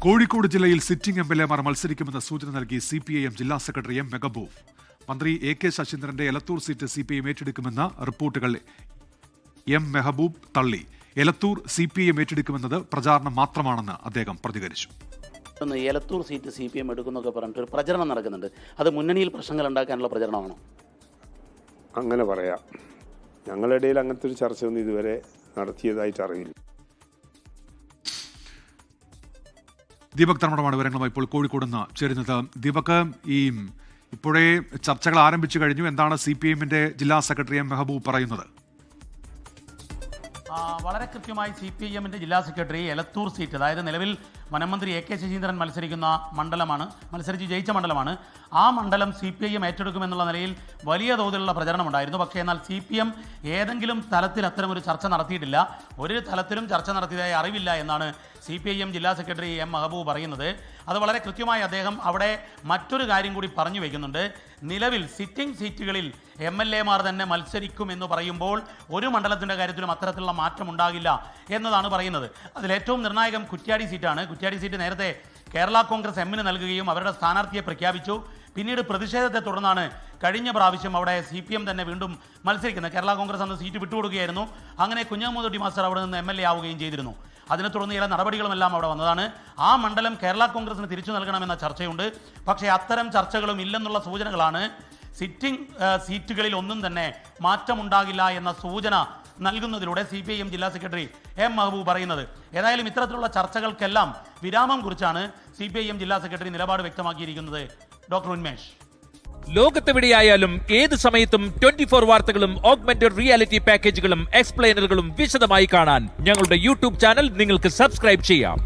കോഴിക്കോട് ജില്ലയിൽ സിറ്റിംഗ് എംഎൽഎമാർ മത്സരിക്കുമെന്ന സൂചന നൽകി സിപിഐഎം ജില്ലാ സെക്രട്ടറി എം മെഹബൂബ്. മന്ത്രി AK ശശീന്ദ്രന്റെ എലത്തൂർ സീറ്റ് സിപിഐഎം ഏറ്റെടുക്കുമെന്ന റിപ്പോർട്ടുകൾ എം മെഹബൂബ് തള്ളി. എലത്തൂർ സിപിഐഎം ഏറ്റെടുക്കുമെന്നത് പ്രചാരണം മാത്രമാണെന്ന് അദ്ദേഹം പ്രതികരിച്ചു. എലത്തൂർ സീറ്റ് CPM എടുക്കുന്നൊക്കെ പറഞ്ഞിട്ട് ഒരു പ്രചരണം നടക്കുന്നുണ്ട്. അത് മുന്നണിയിൽ പ്രശ്നങ്ങൾ ഉണ്ടാക്കാനുള്ള പ്രചരണമാണോ? അങ്ങനെ പറയാം. ഞങ്ങളുടെ ഇടയിൽ അങ്ങനത്തെ ഒരു ചർച്ചയൊന്നും ഇതുവരെ നടത്തിയതായിട്ട് അറിയില്ല. ദീപക് തർമ്മടമാണ് വിവരങ്ങളുമായി ഇപ്പോൾ കോഴിക്കോട് നിന്ന് ചേരുന്നത്. ദീപക്, ഇപ്പോഴേ ചർച്ചകൾ ആരംഭിച്ചു കഴിഞ്ഞു. എന്താണ് CPIMന്റെ ജില്ലാ സെക്രട്ടറി എം മെഹബൂബ് പറയുന്നത്? വളരെ കൃത്യമായി CPIMന്റെ ജില്ലാ സെക്രട്ടറി എലത്തൂർ സീറ്റ്, അതായത് നിലവിൽ വനമന്ത്രി AK ശശീന്ദ്രൻ മത്സരിച്ച് ജയിച്ച മണ്ഡലമാണ്. ആ മണ്ഡലം CPIM ഏറ്റെടുക്കുമെന്നുള്ള നിലയിൽ വലിയ തോതിലുള്ള പ്രചരണമുണ്ടായിരുന്നു. പക്ഷേ എന്നാൽ CPM ഏതെങ്കിലും തലത്തിൽ അത്തരമൊരു ചർച്ച നടത്തിയിട്ടില്ല. ഒരു തലത്തിലും ചർച്ച നടത്തിയതായി അറിവില്ല എന്നാണ് CPIM ജില്ലാ സെക്രട്ടറി എം മെഹബൂബ് പറയുന്നത്. അത് വളരെ കൃത്യമായി അദ്ദേഹം അവിടെ മറ്റൊരു കാര്യം കൂടി പറഞ്ഞു വയ്ക്കുന്നുണ്ട്. നിലവിൽ സിറ്റിംഗ് സീറ്റുകളിൽ MLAമാർ തന്നെ മത്സരിക്കുമെന്ന് പറയുമ്പോൾ ഒരു മണ്ഡലത്തിൻ്റെ കാര്യത്തിലും അത്തരത്തിലുള്ള മാറ്റം ഉണ്ടാകില്ല എന്നതാണ് പറയുന്നത്. അതിലേറ്റവും നിർണായകം കുറ്റ്യാടി സീറ്റാണ്. കുറ്റ്യാടി സീറ്റ് നേരത്തെ കേരള കോൺഗ്രസ് എമ്മിന് നൽകുകയും അവരുടെ സ്ഥാനാർത്ഥിയെ പ്രഖ്യാപിച്ചു. പിന്നീട് പ്രതിഷേധത്തെ തുടർന്നാണ് കഴിഞ്ഞ പ്രാവശ്യം അവിടെ CPM തന്നെ വീണ്ടും മത്സരിക്കുന്നത്. കേരള കോൺഗ്രസ് അന്ന് സീറ്റ് വിട്ടുകൊടുക്കുകയായിരുന്നു. അങ്ങനെ കുഞ്ഞഹമ്മദ് മാസ്റ്റർ അവിടെ നിന്ന് MLA ആവുകയും ചെയ്തിരുന്നു. അതിനെ തുടർന്ന് ചില നടപടികളുമെല്ലാം അവിടെ വന്നതാണ്. ആ മണ്ഡലം കേരള കോൺഗ്രസിന് തിരിച്ചു നൽകണമെന്ന ചർച്ചയുണ്ട്. പക്ഷേ അത്തരം ചർച്ചകളും ഇല്ലെന്നുള്ള സൂചനകളാണ്. സിറ്റിംഗ് സീറ്റുകളിൽ ഒന്നും തന്നെ മാറ്റമുണ്ടാകില്ല എന്ന സൂചന നൽകുന്നതിലൂടെ CPIM ജില്ലാ സെക്രട്ടറി എം മെഹബൂബ് പറയുന്നത്. ഏതായാലും ഇത്തരത്തിലുള്ള ചർച്ചകൾക്കെല്ലാം വിരാമം കുറിച്ചാണ് CPIM ജില്ലാ സെക്രട്ടറി നിലപാട് വ്യക്തമാക്കിയിരിക്കുന്നത്. ഡോക്ടർ ഉന്മേഷ്, ലോകത്തെവിടെയായാലും ഏത് സമയത്തും 24 വാർത്തകളും ഓഗ്മെന്റഡ് റിയാലിറ്റി പാക്കേജുകളും എക്സ്പ്ലെയിനറുകളും വിശദമായി കാണാൻ ഞങ്ങളുടെ YouTube ചാനൽ നിങ്ങൾക്ക് സബ്സ്ക്രൈബ് ചെയ്യാം.